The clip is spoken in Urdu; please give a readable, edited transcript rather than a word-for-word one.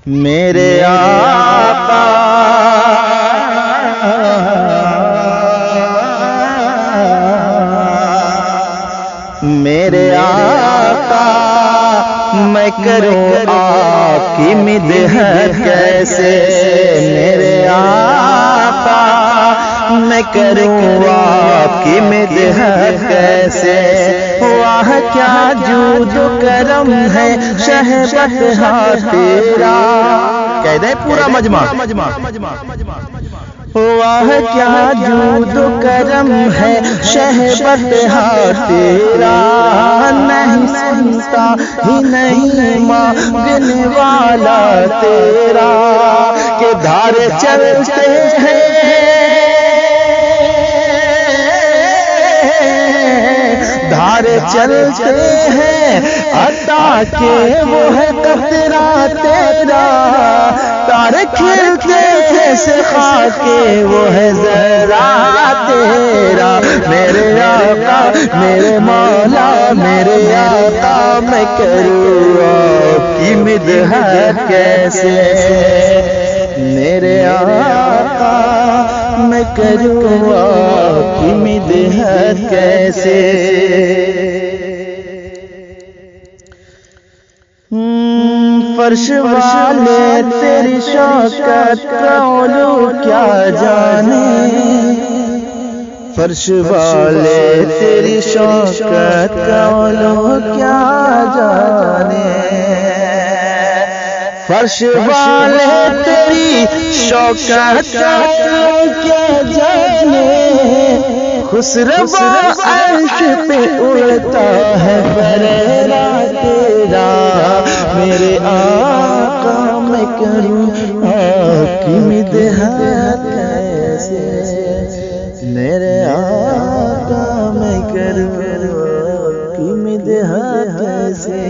میرے آقا میرے آقا میں کروں آپ کی مدحت کیسے، میرے آقا میں کروں آپ کی مدحت کیسے، واہ کیا جود و کرم ہے شہبت تیرا، کہہ دیں پورا مجمع، واہ کیا جود و کرم ہے شہبت تیرا، نہیں سنتا ہی نہیں مانگنے والا تیرا، کہ دھارے چلتے ہیں دھارے چلتے ہیں عطا کے وہ ہے قطرہ تیرا، تارے کھلتے جیسے خاک کے وہ ہے ذرا تیرا، میرے آقا میرے مولا میرے آقا میں کروں آپ کی مدحت کیسے، میرے آقا میں کروں آپ کی مدحت کیسے، فرش والے تیری شوکت کا علو کیا جانے، فرش والے تیری شوکت کا علو کیا جانے، فرش والے تیری شوکت کا علو کیا جانے، خسرو عرش پہ اڑتا ہے بریرا تیرا، میرے آقا میں کروں آپ کی مدحت کیسے، میرے آقا میں کروں آپ کی مدحت کیسے۔